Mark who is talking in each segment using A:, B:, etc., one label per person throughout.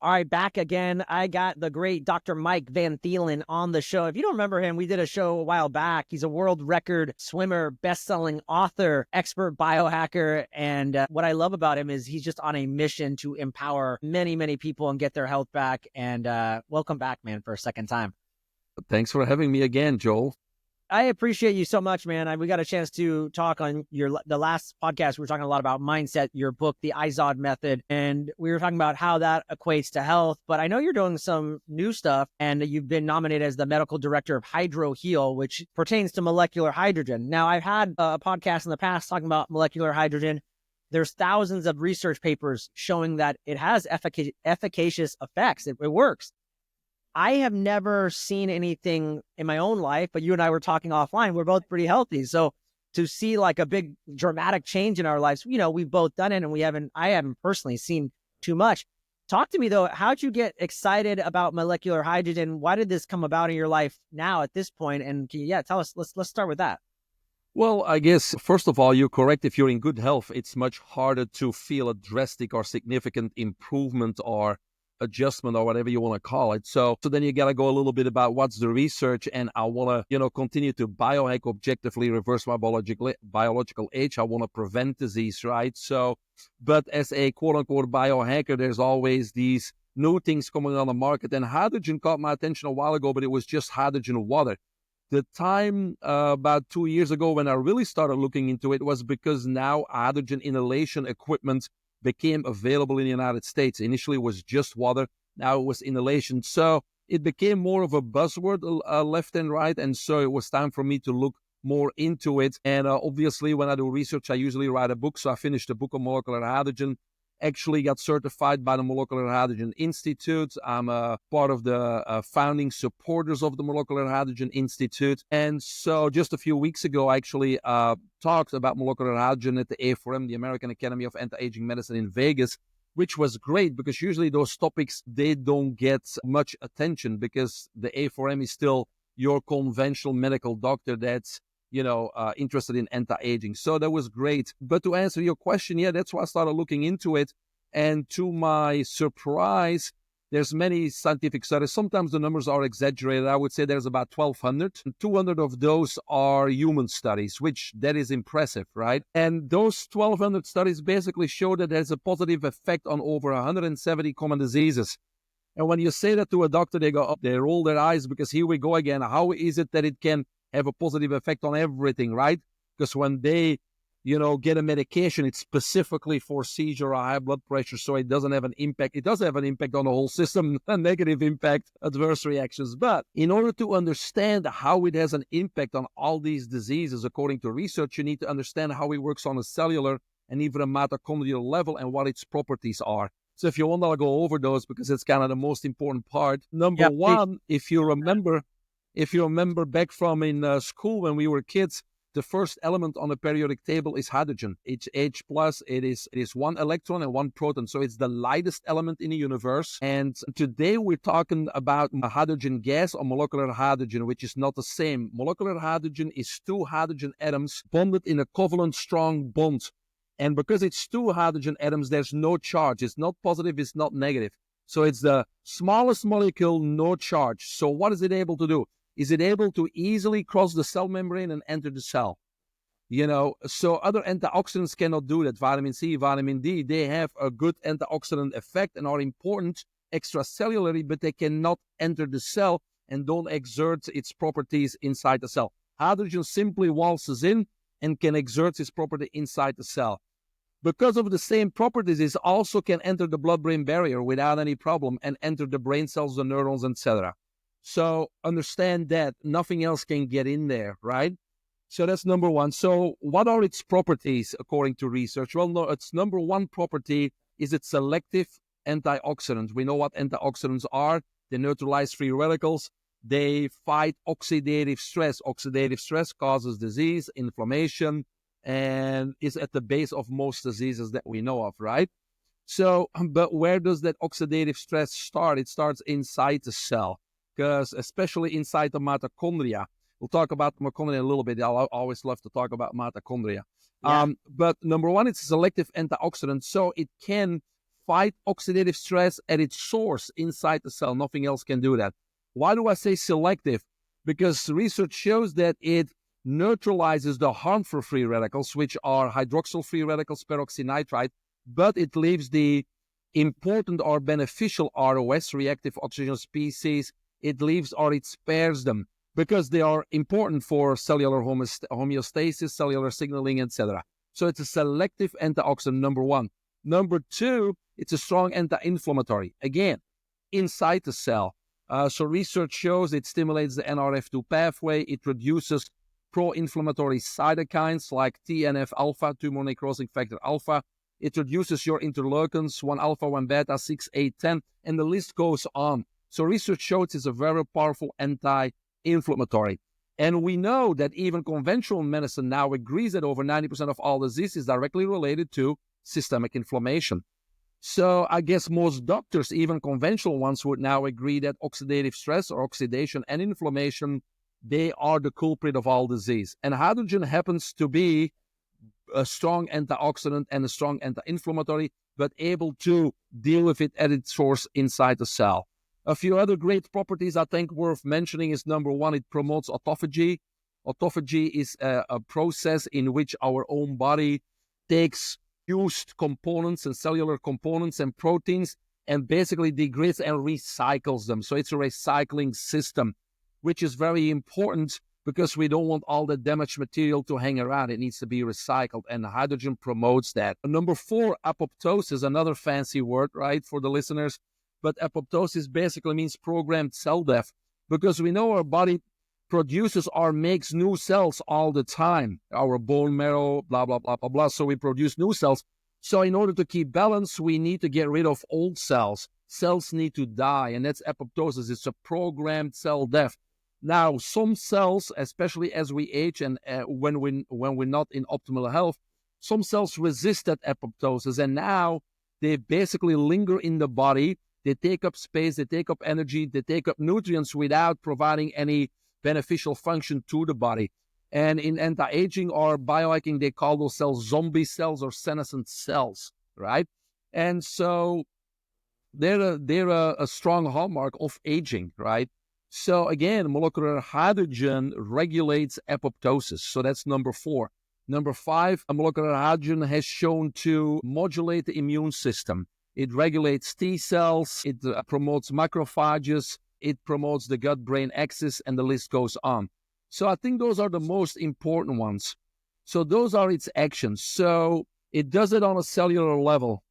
A: All right, back again. I got the great Dr.MIke Van Thielen on the show. If you don't remember him, we did a show a while back. He's a world record swimmer, best-selling author, expert biohacker. And what I love about him is he's just on a mission to empower many, many people and get their health back. And welcome back, man, for a second time.
B: Thanks for having me again, Joel.
A: I appreciate you so much, man. We got a chance to talk on the last podcast. We were talking a lot about mindset, your book, the IZOD method, and we were talking about how that equates to health. But I know you're doing some new stuff, and you've been nominated as the medical director of HydroHeal, which pertains to molecular hydrogen. Now, I've had a podcast in the past talking about molecular hydrogen. There's thousands of research papers showing that it has efficacious effects. It works. I have never seen anything in my own life, but you and I were talking offline. We're both pretty healthy. So to see like a big dramatic change in our lives, we've both done it and I haven't personally seen too much. Talk to me though, how'd you get excited about molecular hydrogen? Why did this come about in your life now at this point? And tell us, let's start with that.
B: Well, I guess, first of all, you're correct. If you're in good health, it's much harder to feel a drastic or significant improvement or adjustment or whatever you want to call it. So then you got to go a little bit about what's the research, and I want to, continue to biohack objectively, reverse my biological age. I want to prevent disease, right? So, but as a quote unquote biohacker, there's always these new things coming on the market, and hydrogen caught my attention a while ago, but it was just hydrogen water. The time about 2 years ago when I really started looking into it was because now hydrogen inhalation equipment became available in the United States. Initially, it was just water. Now it was inhalation. So it became more of a buzzword left and right. And so it was time for me to look more into it. And obviously, when I do research, I usually write a book. So I finished a book on molecular hydrogen, actually got certified by the Molecular Hydrogen Institute. I'm a part of the founding supporters of the Molecular Hydrogen Institute. And so just a few weeks ago, I actually talked about molecular hydrogen at the A4M, the American Academy of Anti-Aging Medicine in Vegas, which was great because usually those topics, they don't get much attention because the A4M is still your conventional medical doctor that's interested in anti-aging. So that was great. But to answer your question, that's why I started looking into it. And to my surprise, there's many scientific studies. Sometimes the numbers are exaggerated. I would say there's about 1,200. 200 of those are human studies, which that is impressive, right? And those 1,200 studies basically show that there's a positive effect on over 170 common diseases. And when you say that to a doctor, they roll their eyes because here we go again. How is it that it can have a positive effect on everything, right? Because when they, get a medication, it's specifically for seizure or high blood pressure, so it doesn't have an impact. It does have an impact on the whole system, a negative impact, adverse reactions. But in order to understand how it has an impact on all these diseases, according to research, you need to understand how it works on a cellular and even a mitochondrial level and what its properties are. So if you want, I'll go over those because it's kind of the most important part. Number one, if you remember back from in school when we were kids, the first element on the periodic table is hydrogen. It's H+, it is one electron and one proton. So it's the lightest element in the universe. And today we're talking about hydrogen gas or molecular hydrogen, which is not the same. Molecular hydrogen is two hydrogen atoms bonded in a covalent strong bond. And because it's two hydrogen atoms, there's no charge. It's not positive, it's not negative. So it's the smallest molecule, no charge. So what is it able to do? Is it able to easily cross the cell membrane and enter the cell? So other antioxidants cannot do that. Vitamin C, vitamin D, they have a good antioxidant effect and are important extracellularly, but they cannot enter the cell and don't exert its properties inside the cell. Hydrogen simply waltzes in and can exert its property inside the cell. Because of the same properties, it also can enter the blood-brain barrier without any problem and enter the brain cells, the neurons, etc. So understand that nothing else can get in there, right? So that's number one. So what are its properties according to research? Well, no, its number one property is its selective antioxidant. We know what antioxidants are. They neutralize free radicals. They fight oxidative stress. Oxidative stress causes disease, inflammation, and is at the base of most diseases that we know of, right? So, but where does that oxidative stress start? It starts inside the cell. Because especially inside the mitochondria, we'll talk about mitochondria a little bit. I always love to talk about mitochondria. Yeah. But number one, it's a selective antioxidant, so it can fight oxidative stress at its source inside the cell. Nothing else can do that. Why do I say selective? Because research shows that it neutralizes the harmful free radicals, which are hydroxyl free radicals, peroxynitrite, but it leaves the important or beneficial ROS, reactive oxygen species, it leaves or it spares them because they are important for cellular homeostasis, cellular signaling, etc. So it's a selective antioxidant, number one. Number two, it's a strong anti-inflammatory, again, inside the cell. So research shows it stimulates the NRF2 pathway, it reduces pro-inflammatory cytokines like TNF-alpha, tumor necrosis factor alpha. It reduces your interleukins, 1-alpha, 1-beta, 6, 8, 10, and the list goes on. So research shows it's a very powerful anti-inflammatory. And we know that even conventional medicine now agrees that over 90% of all disease is directly related to systemic inflammation. So I guess most doctors, even conventional ones, would now agree that oxidative stress or oxidation and inflammation, they are the culprit of all disease. And hydrogen happens to be a strong antioxidant and a strong anti-inflammatory, but able to deal with it at its source inside the cell. A few other great properties I think worth mentioning is, number one, it promotes autophagy. Autophagy is a process in which our own body takes used components and cellular components and proteins and basically degrades and recycles them. So it's a recycling system, which is very important because we don't want all the damaged material to hang around. It needs to be recycled, and hydrogen promotes that. Number four, apoptosis, another fancy word, right, for the listeners. But apoptosis basically means programmed cell death, because we know our body produces or makes new cells all the time. Our bone marrow, blah, blah, blah, blah, blah. So we produce new cells. So in order to keep balance, we need to get rid of old cells. Cells need to die, and that's apoptosis. It's a programmed cell death. Now, some cells, especially as we age and when we're not in optimal health, some cells resist that apoptosis, and now they basically linger in the body. They take up space, they take up energy, they take up nutrients without providing any beneficial function to the body. And in anti-aging or biohacking, they call those cells zombie cells or senescent cells, right? And so they're a strong hallmark of aging, right? So again, molecular hydrogen regulates apoptosis. So that's number four. Number five, molecular hydrogen has shown to modulate the immune system. It regulates T cells, it promotes macrophages, it promotes the gut-brain axis, and the list goes on. So I think those are the most important ones. So those are its actions. So it does it on a cellular level.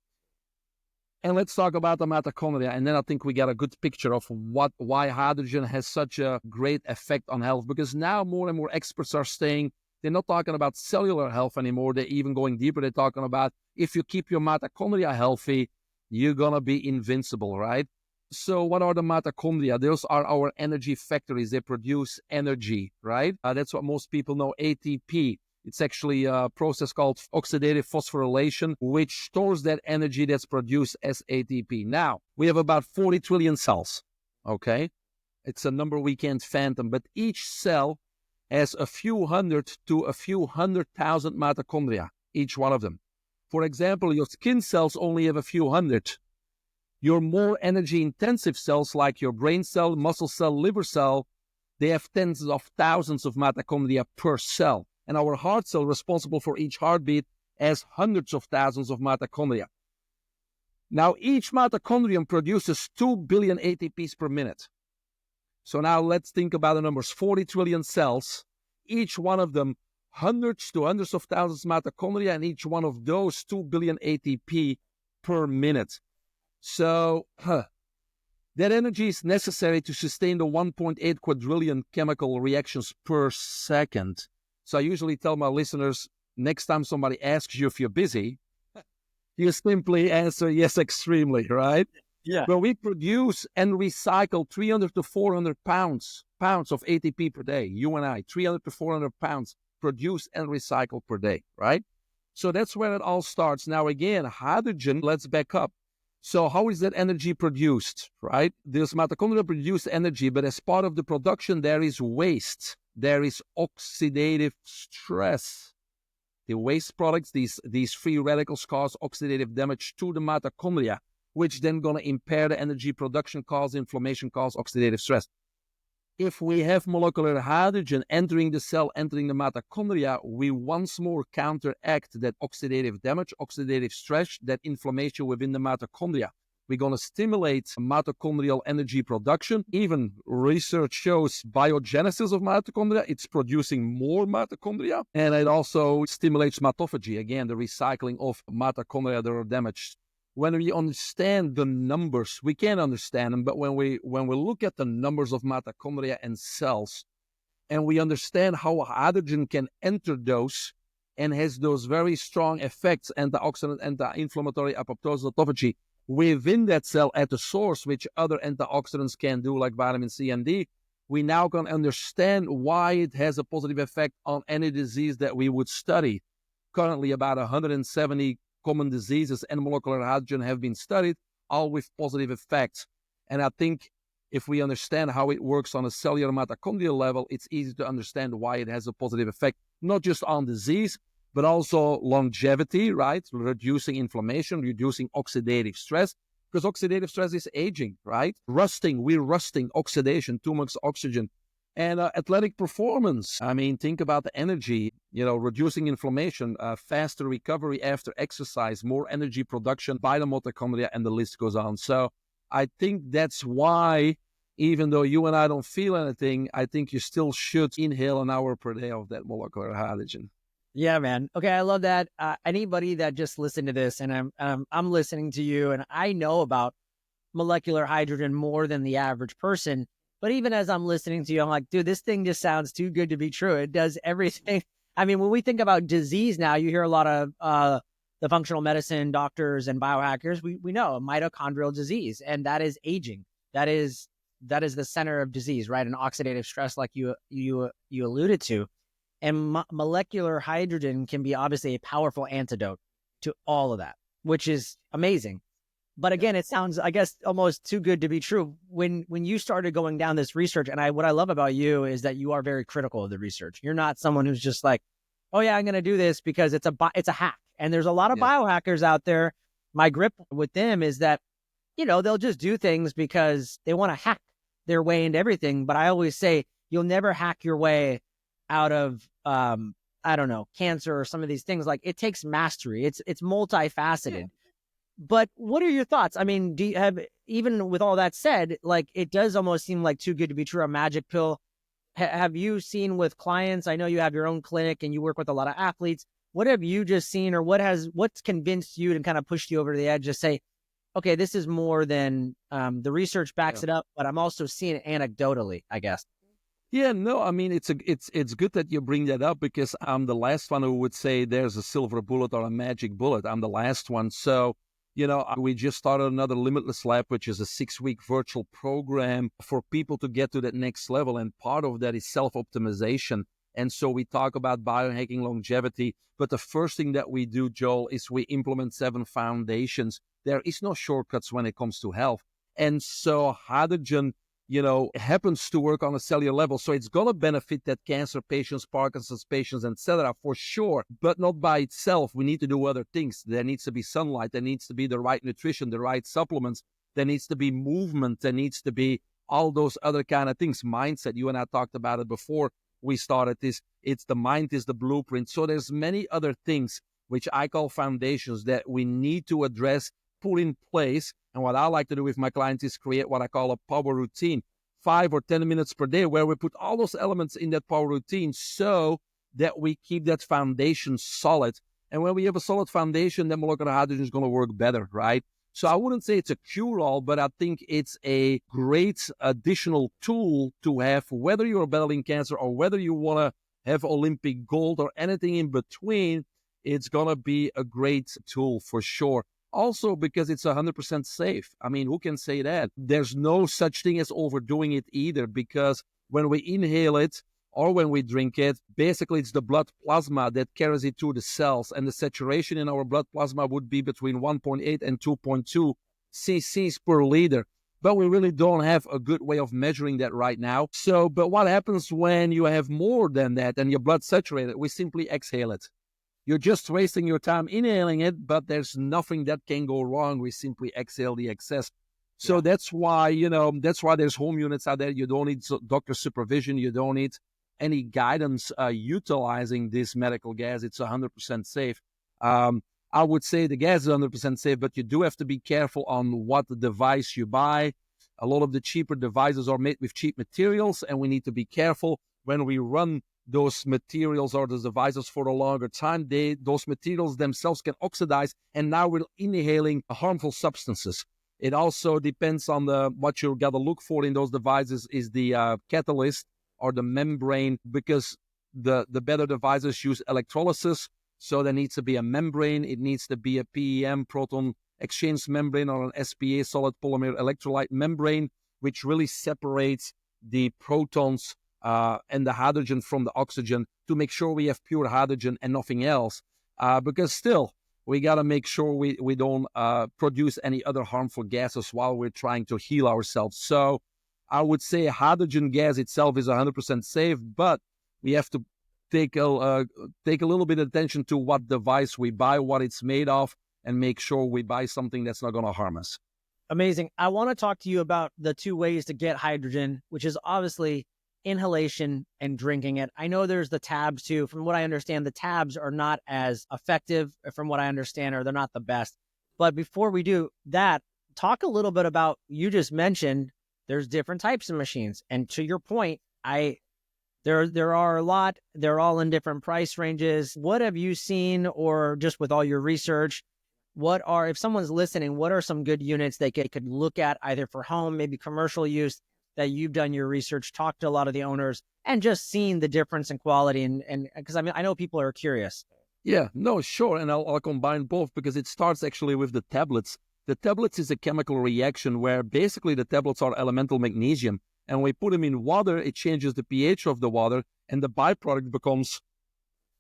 B: And let's talk about the mitochondria, and then I think we get a good picture of why hydrogen has such a great effect on health. Because now more and more experts are saying they're not talking about cellular health anymore. They're even going deeper. They're talking about if you keep your mitochondria healthy, you're going to be invincible, right? So what are the mitochondria? Those are our energy factories. They produce energy, right? That's what most people know, ATP. It's actually a process called oxidative phosphorylation, which stores that energy that's produced as ATP. Now, we have about 40 trillion cells, okay? It's a number we can't fathom, but each cell has a few hundred to a few 100,000 mitochondria, each one of them. For example, your skin cells only have a few hundred. Your more energy-intensive cells, like your brain cell, muscle cell, liver cell, they have tens of thousands of mitochondria per cell. And our heart cell, responsible for each heartbeat, has hundreds of thousands of mitochondria. Now, each mitochondrion produces 2 billion ATPs per minute. So now let's think about the numbers. 40 trillion cells, each one of them hundreds to hundreds of thousands of mitochondria, and each one of those 2 billion ATP per minute. So that energy is necessary to sustain the 1.8 quadrillion chemical reactions per second. So I usually tell my listeners, next time somebody asks you if you're busy, you simply answer yes, extremely, right?
A: Yeah.
B: But we produce and recycle 300 to 400 pounds of ATP per day. You and I, 300 to 400 pounds produced and recycled per day, right? So that's where it all starts. Now again, hydrogen, let's back up. So how is that energy produced, right? This mitochondria produce energy, but as part of the production, there is waste. There is oxidative stress. The waste products, these free radicals cause oxidative damage to the mitochondria, which then going to impair the energy production, cause inflammation, cause oxidative stress. If we have molecular hydrogen entering the cell, entering the mitochondria, we once more counteract that oxidative damage, oxidative stress, that inflammation within the mitochondria. We're going to stimulate mitochondrial energy production. Even research shows biogenesis of mitochondria. It's producing more mitochondria. And it also stimulates autophagy, again, the recycling of mitochondria that are damaged. When we understand the numbers, we can understand them, but when we look at the numbers of mitochondria and cells, and we understand how hydrogen can enter those and has those very strong effects, antioxidant, anti-inflammatory, apoptosis, autophagy, within that cell at the source, which other antioxidants can do, like vitamin C and D, we now can understand why it has a positive effect on any disease that we would study. Currently, about 170 common diseases and molecular hydrogen have been studied, all with positive effects. And I think if we understand how it works on a cellular mitochondrial level, it's easy to understand why it has a positive effect, not just on disease, but also longevity, right? Reducing inflammation, reducing oxidative stress, because oxidative stress is aging, right? We're rusting, oxidation, too much oxygen. And athletic performance, I mean, think about the energy, reducing inflammation, faster recovery after exercise, more energy production by the mitochondria, and the list goes on. So I think that's why, even though you and I don't feel anything, I think you still should inhale an hour per day of that molecular hydrogen.
A: Yeah, man. Okay, I love that. Anybody that just listened to this, and I'm listening to you, and I know about molecular hydrogen more than the average person. But even as I'm listening to you, I'm like, dude, this thing just sounds too good to be true. It does everything. I mean, when we think about disease now, you hear a lot of the functional medicine doctors and biohackers. We know a mitochondrial disease, and that is aging. That is the center of disease, right? And oxidative stress, like you alluded to. And molecular hydrogen can be obviously a powerful antidote to all of that, which is amazing. But again, it sounds, I guess, almost too good to be true. When you started going down this research, and what I love about you is that you are very critical of the research. You're not someone who's just like, oh yeah, I'm going to do this because it's a hack. And there's a lot of biohackers out there. My grip with them is that, they'll just do things because they want to hack their way into everything. But I always say, you'll never hack your way out of, I don't know, cancer or some of these things. Like, it takes mastery. It's multifaceted. Yeah. But what are your thoughts? I mean, do you have, even with all that said, like, it does almost seem like too good to be true, a magic pill. Have you seen with clients? I know you have your own clinic and you work with a lot of athletes. What have you just seen, or what's convinced you and kind of pushed you over the edge to say, okay, this is more than the research backs it up, but I'm also seeing it anecdotally, I guess.
B: Yeah, no, I mean, it's good that you bring that up, because I'm the last one who would say there's a silver bullet or a magic bullet. I'm the last one. So, we just started another Limitless Lab, which is a 6-week virtual program for people to get to that next level. And part of that is self-optimization. And so we talk about biohacking, longevity. But the first thing that we do, Joel, is we implement 7 foundations. There is no shortcuts when it comes to health. And so hydrogen, happens to work on a cellular level. So it's going to benefit that cancer patients, Parkinson's patients, etc., for sure, but not by itself. We need to do other things. There needs to be sunlight. There needs to be the right nutrition, the right supplements. There needs to be movement. There needs to be all those other kind of things. Mindset. You and I talked about it before we started this. It's the mind is the blueprint. So there's many other things, which I call foundations, that we need to address, put in place. And what I like to do with my clients is create what I call a power routine, 5 or 10 minutes per day, where we put all those elements in that power routine so that we keep that foundation solid. And when we have a solid foundation, then molecular hydrogen is going to work better, right? So I wouldn't say it's a cure-all, but I think it's a great additional tool to have, whether you're battling cancer or whether you want to have Olympic gold or anything in between. It's going to be a great tool for sure. Also, because it's 100% safe. I mean, who can say that? There's no such thing as overdoing it either, because when we inhale it or when we drink it, basically it's the blood plasma that carries it to the cells. And the saturation in our blood plasma would be between 1.8 and 2.2 cc's per liter. But we really don't have a good way of measuring that right now. But what happens when you have more than that and your blood's saturated? We simply exhale it. You're just wasting your time inhaling it, but there's nothing that can go wrong. We simply exhale the excess. So that's why, that's why there's home units out there. You don't need doctor supervision. You don't need any guidance utilizing this medical gas. It's 100% safe. I would say the gas is 100% safe, but you do have to be careful on what device you buy. A lot of the cheaper devices are made with cheap materials, and we need to be careful when we run those materials or those devices for a longer time. Those materials themselves can oxidize, and now we're inhaling harmful substances. It also depends on what you got to look for in those devices is the catalyst or the membrane, because the better devices use electrolysis. So there needs to be a membrane. It needs to be a PEM, proton exchange membrane, or an SPA, solid polymer electrolyte membrane, which really separates the protons and the hydrogen from the oxygen to make sure we have pure hydrogen and nothing else. Because still, we got to make sure we don't produce any other harmful gases while we're trying to heal ourselves. So I would say hydrogen gas itself is 100% safe, but we have to take a little bit of attention to what device we buy, what it's made of, and make sure we buy something that's not going to harm us.
A: Amazing. I want to talk to you about the two ways to get hydrogen, which is obviously inhalation and drinking it. I know there's the tabs too. From what I understand, the tabs are not as effective, from what I understand, or they're not the best. But before we do that, talk a little bit about, you just mentioned there's different types of machines. And to your point, there are a lot, they're all in different price ranges. What have you seen, or just with all your research, if someone's listening, what are some good units they could look at either for home, maybe commercial use, that you've done your research, talked to a lot of the owners, and just seen the difference in quality? And because I know people are curious.
B: Yeah, no, sure. And I'll combine both, because it starts actually with the tablets. The tablets is a chemical reaction where basically the tablets are elemental magnesium. And when we put them in water, it changes the pH of the water, and the byproduct becomes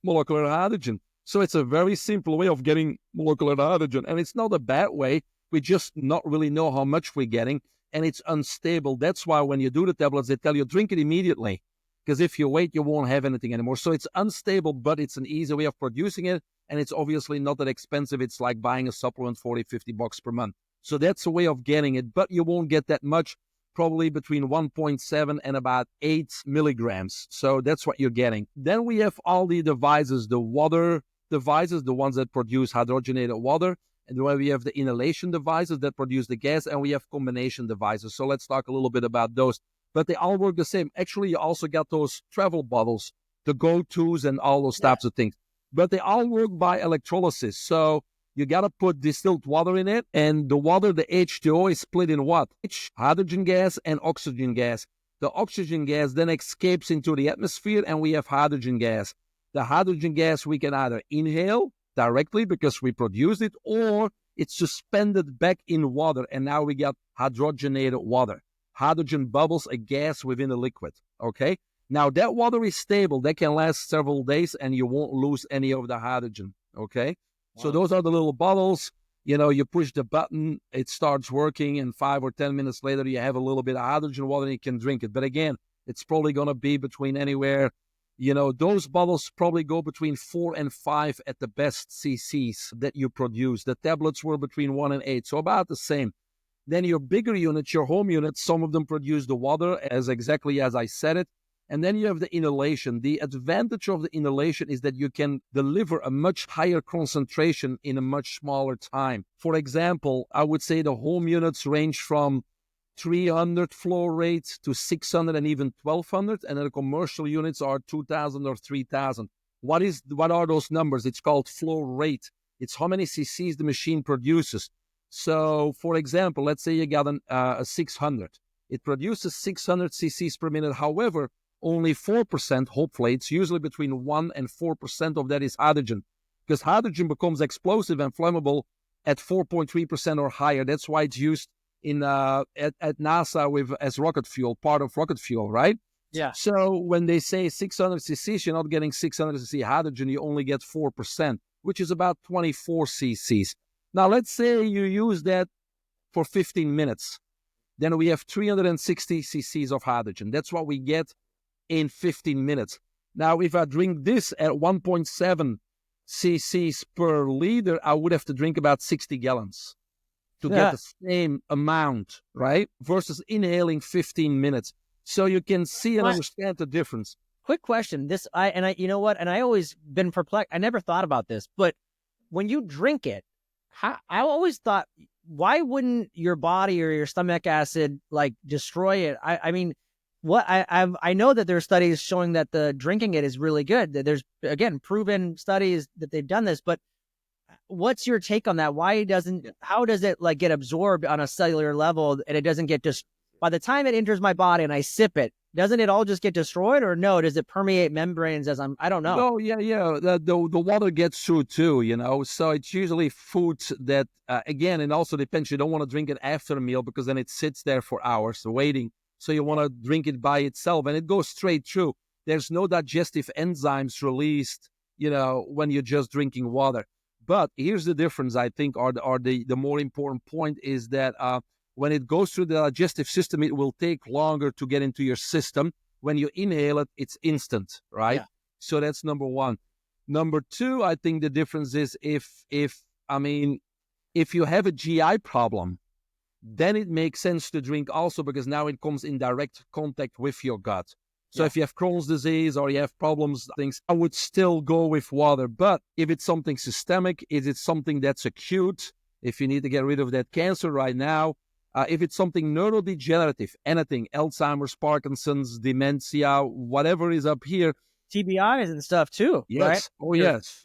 B: molecular hydrogen. So it's a very simple way of getting molecular hydrogen. And it's not a bad way. We just not really know how much we're getting, and it's unstable. That's why when you do the tablets, they tell you drink it immediately, because if you wait, you won't have anything anymore. So it's unstable, but it's an easy way of producing it. And it's obviously not that expensive. It's like buying a supplement, $40-$50 per month. So that's a way of getting it, but you won't get that much. Probably between 1.7 and about 8 milligrams. So that's what you're getting. Then we have all the devices, the water devices, the ones that produce hydrogenated water. And then we have the inhalation devices that produce the gas, and we have combination devices. So let's talk a little bit about those. But they all work the same. Actually, you also got those travel bottles, the go-tos and all those types of things. But they all work by electrolysis. So you got to put distilled water in it, and the water, the H2O, is split in what? Hydrogen gas and oxygen gas. The oxygen gas then escapes into the atmosphere, and we have hydrogen gas. The hydrogen gas we can either inhale directly because we produced it, or it's suspended back in water, and now we got hydrogenated water. Hydrogen bubbles, a gas within a liquid, okay? Now, that water is stable. That can last several days, and you won't lose any of the hydrogen, okay? So those are the little bottles. You push the button, it starts working, and 5 or 10 minutes later, you have a little bit of hydrogen water and you can drink it. But again, it's probably going to be between anywhere, those bottles probably go between 4 and 5 at the best cc's that you produce. The tablets were between 1 and 8, so about the same. Then your bigger units, your home units, some of them produce the water exactly as I said it. And then you have the inhalation. The advantage of the inhalation is that you can deliver a much higher concentration in a much smaller time. For example, I would say the home units range from 300 flow rates to 600 and even 1200, and then the commercial units are 2000 or 3000. What are those numbers? It's called flow rate. It's how many cc's the machine produces. So, for example, let's say you got a 600. It produces 600 cc's per minute. However, only 4%, hopefully, it's usually between 1 and 4% of that is hydrogen, because hydrogen becomes explosive and flammable at 4.3% or higher. That's why it's used at NASA as rocket fuel, part of rocket fuel, right?
A: Yeah.
B: So when they say 600 cc's, you're not getting 600 cc hydrogen, you only get 4%, which is about 24 cc's. Now, let's say you use that for 15 minutes. Then we have 360 cc's of hydrogen. That's what we get in 15 minutes. Now, if I drink this at 1.7 cc's per liter, I would have to drink about 60 gallons to get the same amount, right? Versus inhaling 15 minutes. So you can see and understand the difference.
A: Quick question. You know what? And I always been perplexed. I never thought about this, but when you drink it, I always thought, why wouldn't your body or your stomach acid like destroy it? I mean, I know that there are studies showing that the drinking it is really good. There's, again, proven studies that they've done this, but what's your take on that? How does it like get absorbed on a cellular level and it doesn't get by the time it enters my body and I sip it, doesn't it all just get destroyed, or no? Does it permeate membranes I don't know.
B: No, yeah. The water gets through too, you know. So it's usually foods that, again, it also depends. You don't want to drink it after a meal because then it sits there for hours waiting. So you want to drink it by itself and it goes straight through. There's no digestive enzymes released, you know, when you're just drinking water. But here's the difference, I think, or the more important point is that when it goes through the digestive system, it will take longer to get into your system. When you inhale it, it's instant, right? Yeah. So that's number one. Number two, I think the difference is if you have a GI problem, then it makes sense to drink also because now it comes in direct contact with your gut. So if you have Crohn's disease or you have problems, things, I would still go with water. But if it's something systemic, is it something that's acute? If you need to get rid of that cancer right now, if it's something neurodegenerative, anything, Alzheimer's, Parkinson's, dementia, whatever is up here.
A: TBIs and stuff too,
B: yes.
A: Right?
B: Oh, yes.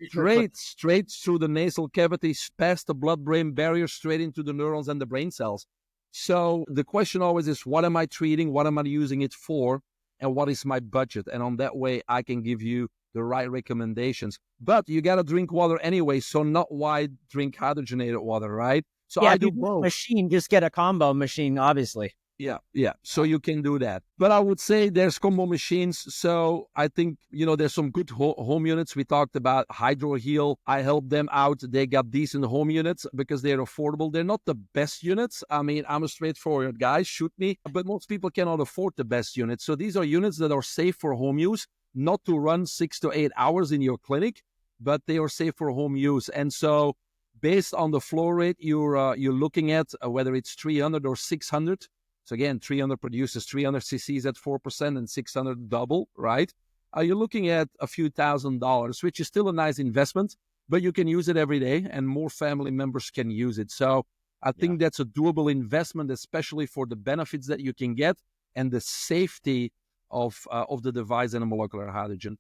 B: Straight through the nasal cavity, past the blood-brain barrier, straight into the neurons and the brain cells. So the question always is, what am I treating? What am I using it for? And what is my budget? And on that way, I can give you the right recommendations. But you got to drink water anyway, so not why drink hydrogenated water, right? So I do both.
A: Machine, just get a combo machine, obviously.
B: Yeah. So you can do that. But I would say there's combo machines. So I think, you know, there's some good home units. We talked about HydroHeal. I helped them out. They got decent home units because they're affordable. They're not the best units. I mean, I'm a straightforward guy, shoot me. But most people cannot afford the best units. So these are units that are safe for home use, not to run 6 to 8 hours in your clinic, but they are safe for home use. And so based on the flow rate you're looking at, whether it's 300 or 600, so again, 300 produces 300 cc's at 4% and 600 double, right? You're looking at a few $1,000s, which is still a nice investment, but you can use it every day and more family members can use it. So I think that's a doable investment, especially for the benefits that you can get and the safety of the device and a molecular hydrogen.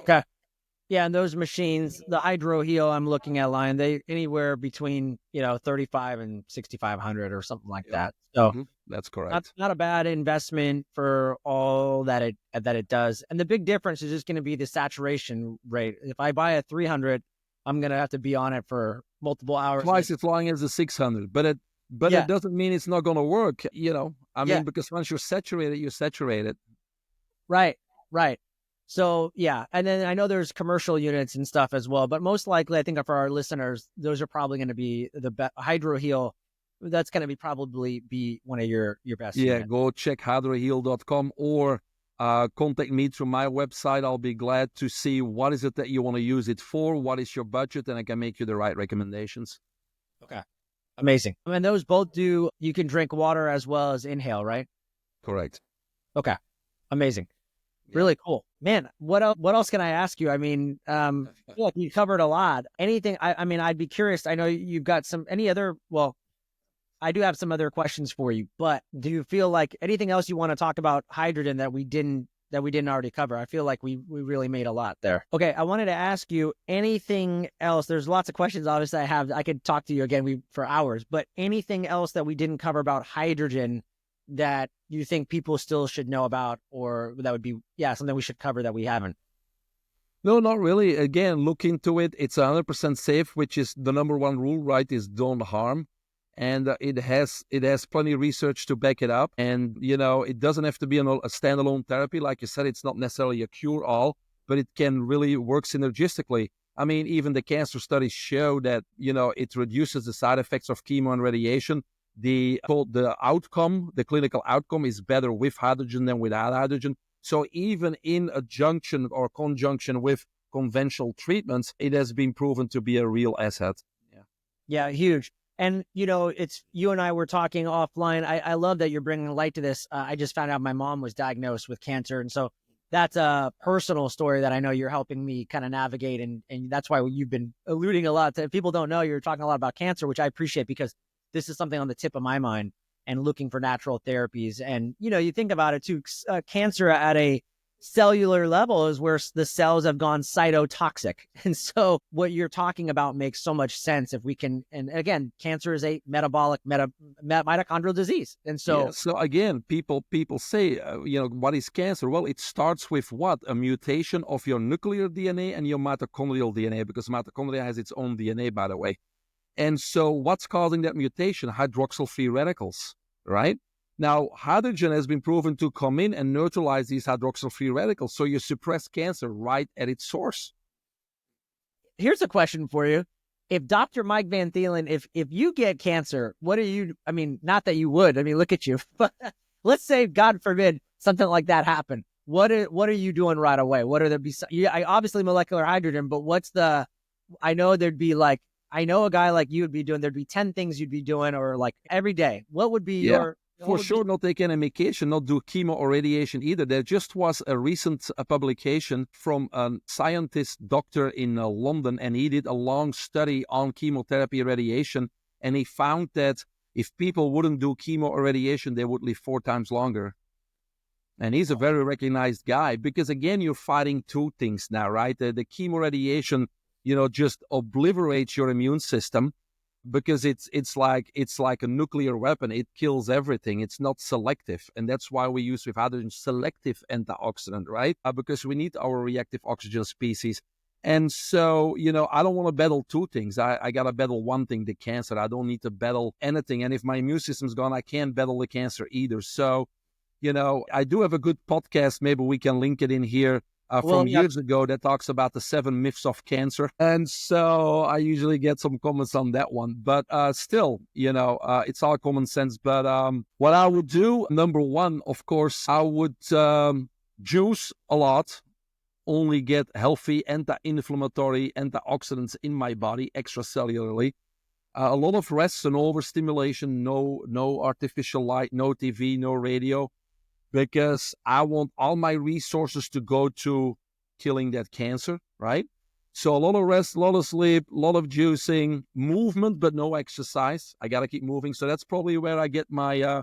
A: Okay. Yeah, and those machines, the HydroHeal I'm looking at, line, they anywhere between 35 and 6,500 or something like that. So
B: that's correct.
A: Not a bad investment for all that it does. And the big difference is just going to be the saturation rate. If I buy a 300, I'm going to have to be on it for multiple hours.
B: Twice as long as the 600, but it doesn't mean it's not going to work. Because once you're saturated.
A: Right. So, and then I know there's commercial units and stuff as well, but most likely, I think for our listeners, those are probably going to be the HydroHeal. That's going to probably be one of your best.
B: Yeah,
A: units.
B: Go check hydroheal.com or contact me through my website. I'll be glad to see what is it that you want to use it for, what is your budget, and I can make you the right recommendations.
A: Okay. Amazing. And those both you can drink water as well as inhale, right?
B: Correct.
A: Okay. Amazing. Really cool, man. What else can I ask you? I mean, you covered a lot. Anything? I'd be curious. I know you've got I do have some other questions for you, but do you feel like anything else you want to talk about hydrogen that we didn't already cover? I feel like we really made a lot there. Okay, I wanted to ask you anything else. There's lots of questions. Obviously, I could talk to you again for hours, but anything else that we didn't cover about hydrogen that you think people still should know about, or that would be something we should cover that we haven't?
B: No, not really. Again, look into it. It's 100% safe, which is the number one rule, right? Is don't harm. And it has plenty of research to back it up. And, it doesn't have to be a standalone therapy. Like you said, it's not necessarily a cure-all, but it can really work synergistically. I mean, even the cancer studies show that, it reduces the side effects of chemo and radiation. The clinical outcome is better with hydrogen than without hydrogen. So even in conjunction with conventional treatments, it has been proven to be a real asset.
A: Yeah, huge. And, it's you and I were talking offline. I love that you're bringing light to this. I just found out my mom was diagnosed with cancer. And so that's a personal story that I know you're helping me kind of navigate. And that's why you've been alluding a lot to. If people don't know, you're talking a lot about cancer, which I appreciate because this is something on the tip of my mind and looking for natural therapies. And, you think about it too, cancer at a cellular level is where the cells have gone cytotoxic. And so what you're talking about makes so much sense if we can. And again, cancer is a metabolic mitochondrial disease. And so,
B: yeah, so again, people say, what is cancer? Well, it starts with what? A mutation of your nuclear DNA and your mitochondrial DNA, because mitochondria has its own DNA, by the way. And so what's causing that mutation? Hydroxyl free radicals, right? Now, hydrogen has been proven to come in and neutralize these hydroxyl free radicals. So you suppress cancer right at its source.
A: Here's a question for you. If Dr.MIke Van Thielen, if you get cancer, what are you, not that you would, look at you, but let's say, God forbid, something like that happened. What are you doing right away? What are obviously molecular hydrogen, but I know a guy like you would be doing, there'd be 10 things you'd be doing or like every day. What would be
B: For sure, not take any medication, not do chemo or radiation either. There just was a recent publication from a scientist doctor in London, and he did a long study on chemotherapy radiation, and he found that if people wouldn't do chemo or radiation, they would live 4 times longer. And he's a very recognized guy because, again, you're fighting two things now, right? The chemo radiation, just obliterates your immune system, because it's like a nuclear weapon. It kills everything. It's not selective. And that's why we use with hydrogen selective antioxidant, right? Because we need our reactive oxygen species. And so, I don't want to battle two things. I got to battle one thing, the cancer. I don't need to battle anything. And if my immune system's gone, I can't battle the cancer either. So, I do have a good podcast. Maybe we can link it in here. Years ago that talks about the 7 myths of cancer. And so I usually get some comments on that one. But still, it's all common sense. But what I would do, number one, of course, I would juice a lot, only get healthy anti-inflammatory antioxidants in my body extracellularly. A lot of rest and overstimulation, no artificial light, no TV, no radio, because I want all my resources to go to killing that cancer, right? So a lot of rest, a lot of sleep, a lot of juicing, movement, but no exercise. I got to keep moving. So that's probably where I get my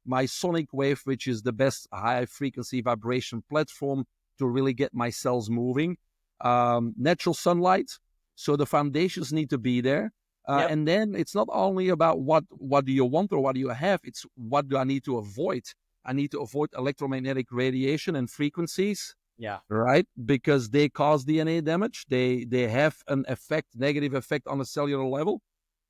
B: my sonic wave, which is the best high-frequency vibration platform to really get my cells moving. Natural sunlight. So the foundations need to be there. Yep. And then it's not only about what do you want or what do you have, it's what do I need to avoid. I need to avoid electromagnetic radiation and frequencies.
A: Yeah.
B: Right? Because they cause DNA damage. They have an negative effect on a cellular level.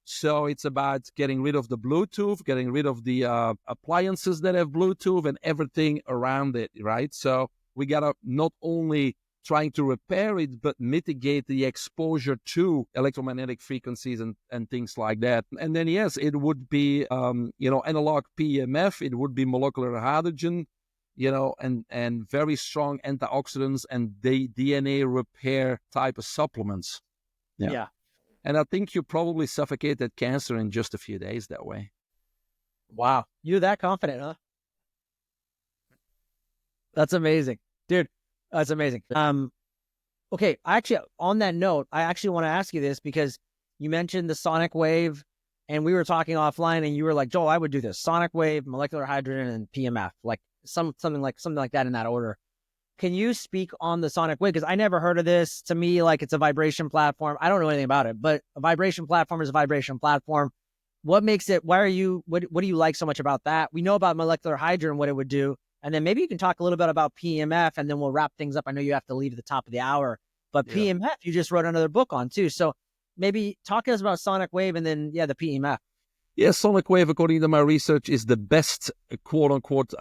B: So it's about getting rid of the Bluetooth, getting rid of the appliances that have Bluetooth and everything around it, right? So we got to not only trying to repair it, but mitigate the exposure to electromagnetic frequencies and things like that. And then, yes, it would be, analog PEMF, it would be molecular hydrogen, and very strong antioxidants and DNA repair type of supplements.
A: Yeah.
B: And I think you probably suffocate that cancer in just a few days that way.
A: Wow. You're that confident, huh? That's amazing. Dude, that's amazing. Okay, actually, on that note, I actually want to ask you this because you mentioned the sonic wave, and we were talking offline, and you were like, Joel, I would do this: sonic wave, molecular hydrogen, and PMF, like something like that in that order. Can you speak on the sonic wave? Because I never heard of this. To me, like, it's a vibration platform. I don't know anything about it, but a vibration platform is a vibration platform. What makes it? What do you like so much about that? We know about molecular hydrogen, what it would do. And then maybe you can talk a little bit about PMF, and then we'll wrap things up. I know you have to leave at the top of the hour, but PMF, you just wrote another book on too. So maybe talk to us about sonic wave and then, the PMF.
B: Yeah, sonic wave, according to my research, is the best, quote unquote,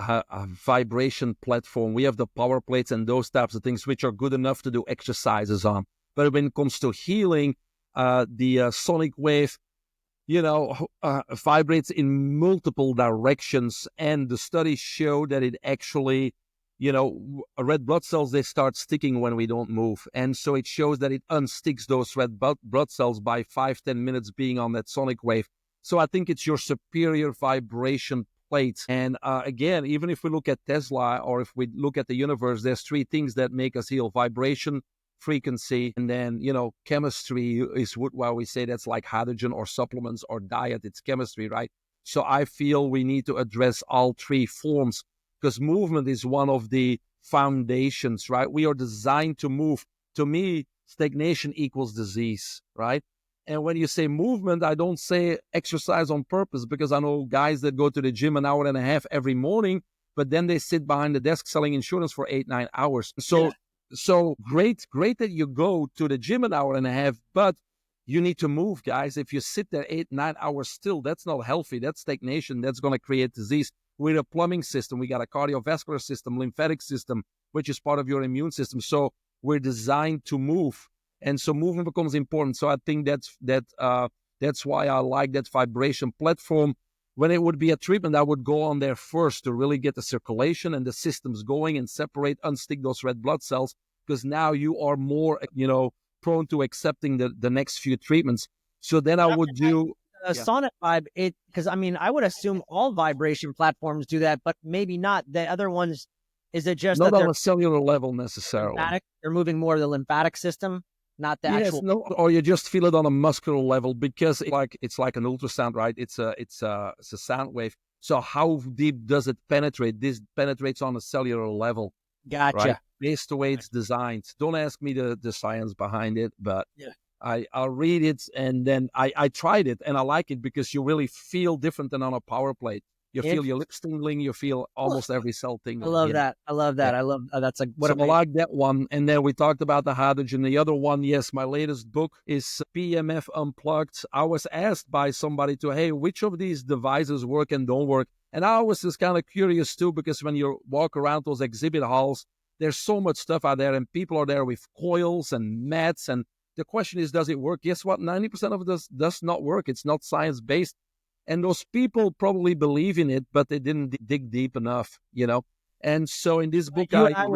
B: vibration platform. We have the power plates and those types of things, which are good enough to do exercises on. But when it comes to healing, the sonic wave, vibrates in multiple directions, and the studies show that it actually red blood cells, they start sticking when we don't move. And so it shows that it unsticks those red blood cells by 5-10 minutes being on that sonic wave. So I think it's your superior vibration plate. And again, even if we look at Tesla or if we look at the universe, there's three things that make us heal: vibration, frequency, and then, chemistry is why we say that's like hydrogen or supplements or diet. It's chemistry, right? So I feel we need to address all three forms, because movement is one of the foundations, right? We are designed to move. To me, stagnation equals disease, right? And when you say movement, I don't say exercise on purpose, because I know guys that go to the gym an hour and a half every morning, but then they sit behind the desk selling insurance for 8-9 hours. So great that you go to the gym an hour and a half, but you need to move, guys. If you sit there 8-9 hours still, that's not healthy. That's stagnation. That's going to create disease. We're a plumbing system. We got a cardiovascular system, lymphatic system, which is part of your immune system. So we're designed to move. And so movement becomes important. So I think that's why I like that vibration platform. When it would be a treatment, I would go on there first to really get the circulation and the systems going and unstick those red blood cells, because now you are more, prone to accepting the next few treatments. So then I would do
A: a sonic vibe. Because I would assume all vibration platforms do that, but maybe not. The other ones, is it just
B: not
A: that
B: on a cellular level necessarily?
A: They're moving more of the lymphatic system, not the actual.
B: No, or you just feel it on a muscular level, because it's like an ultrasound, right? It's a sound wave. So how deep does it penetrate? This penetrates on a cellular level.
A: Gotcha.
B: Right? Based the way it's designed. Don't ask me the science behind it, but I'll read it, and then I tried it, and I like it because you really feel different than on a power plate. You feel your lips tingling. You feel almost every cell tingling.
A: I love that. I love that. Yeah. I love that's like what.
B: So I like that one. And then we talked about the hydrogen. The other one, yes, my latest book is PEMF Unplugged. I was asked by somebody hey, which of these devices work and don't work? And I was just kind of curious too, because when you walk around those exhibit halls, there's so much stuff out there, and people are there with coils and mats. And the question is, does it work? Guess what? 90% of this does not work. It's not science-based. And those people probably believe in it, but they didn't dig deep enough, And so in this book, I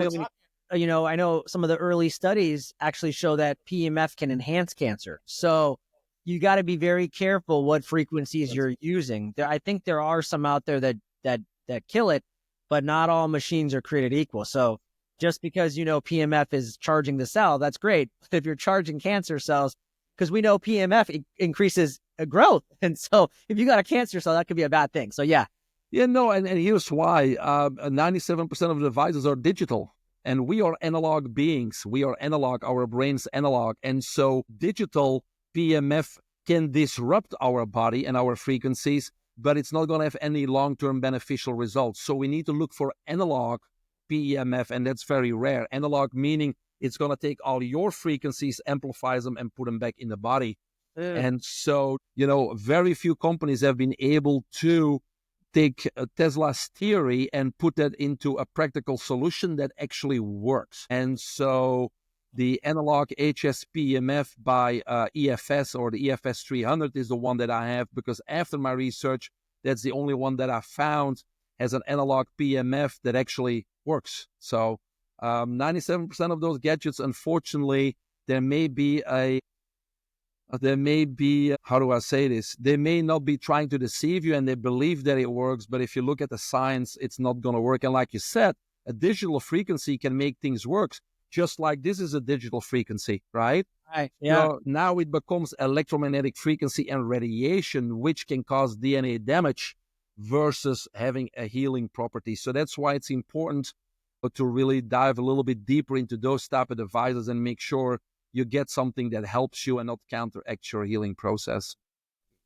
A: know some of the early studies actually show that PEMF can enhance cancer. So you got to be very careful what frequencies you're using. I think there are some out there that kill it, but not all machines are created equal. So just because PEMF is charging the cell, that's great. If you're charging cancer cells, because we know PEMF increases growth. And so if you got a cancer cell, that could be a bad thing. So yeah.
B: And here's why. 97% of the devices are digital, and we are analog beings. We are analog, our brain's analog. And so digital PEMF can disrupt our body and our frequencies, but it's not going to have any long-term beneficial results. So we need to look for analog PEMF, and that's very rare. Analog meaning it's going to take all your frequencies, amplifies them, and put them back in the body. And so, very few companies have been able to take Tesla's theory and put that into a practical solution that actually works. And so the analog HSPEMF by EFS, or the EFS 300, is the one that I have, because after my research, that's the only one that I found has an analog PEMF that actually works. So 97% of those gadgets, unfortunately, there may be, how do I say this? They may not be trying to deceive you, and they believe that it works, but if you look at the science, it's not going to work. And like you said, a digital frequency can make things work, just like this is a digital frequency, right?
A: Right. Yeah.
B: So now it becomes electromagnetic frequency and radiation, which can cause DNA damage versus having a healing property. So that's why it's important to really dive a little bit deeper into those type of devices and make sure you get something that helps you and not counteract your healing process.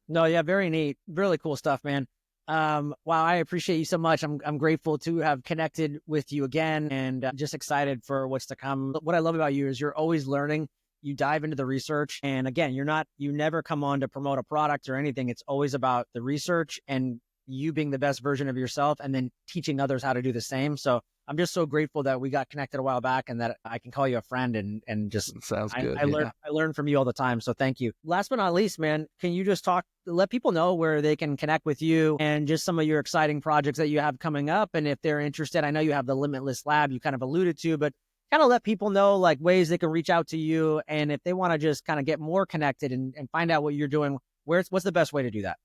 A: No, yeah, very neat. Really cool stuff, man. Wow, I appreciate you so much. I'm grateful to have connected with you again, and just excited for what's to come. What I love about you is you're always learning. You dive into the research, and again, you never come on to promote a product or anything. It's always about the research and you being the best version of yourself and then teaching others how to do the same. So I'm just so grateful that we got connected a while back and that I can call you a friend and just
B: Sounds good.
A: I learn from you all the time. So thank you. Last but not least, man, can you just let people know where they can connect with you and just some of your exciting projects that you have coming up? And if they're interested, I know you have the Limitless Lab you kind of alluded to, but kind of let people know like ways they can reach out to you. And if they want to just kind of get more connected and find out what you're doing, what's the best way to do that?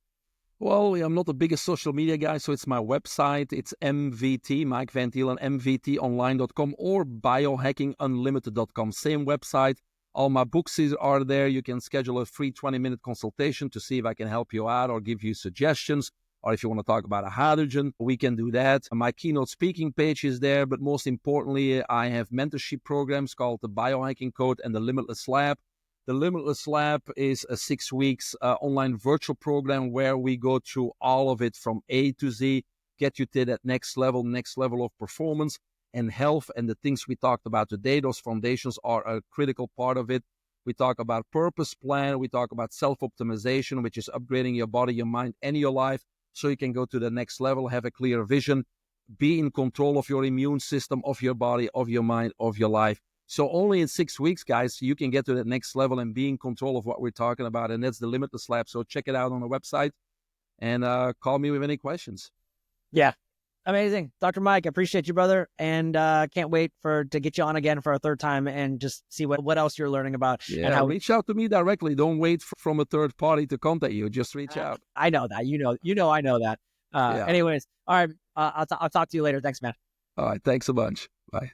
B: Well, I'm not the biggest social media guy, so it's my website. It's MVT, Mike Van Thielen, mvtonline.com or biohackingunlimited.com. Same website. All my books are there. You can schedule a free 20-minute consultation to see if I can help you out or give you suggestions. Or if you want to talk about a hydrogen, we can do that. My keynote speaking page is there, but most importantly, I have mentorship programs called the Biohacking Code and the Limitless Lab. The Limitless Lab is a 6 weeks online virtual program where we go through all of it from A to Z, get you to that next level of performance and health. And the things we talked about today, those foundations are a critical part of it. We talk about purpose plan. We talk about self-optimization, which is upgrading your body, your mind, and your life so you can go to the next level, have a clear vision, be in control of your immune system, of your body, of your mind, of your life. So only in 6 weeks, guys, you can get to that next level and be in control of what we're talking about. And that's the Limitless Lab. So check it out on the website and call me with any questions.
A: Yeah. Amazing. Dr. Mike, I appreciate you, brother. And can't wait to get you on again for a third time and just see what else you're learning about.
B: Yeah,
A: and how
B: reach out to me directly. Don't wait from a third party to contact you. Just reach out.
A: I know that. I know that. Anyways, all right. I'll talk to you later. Thanks, man.
B: All right. Thanks a bunch. Bye.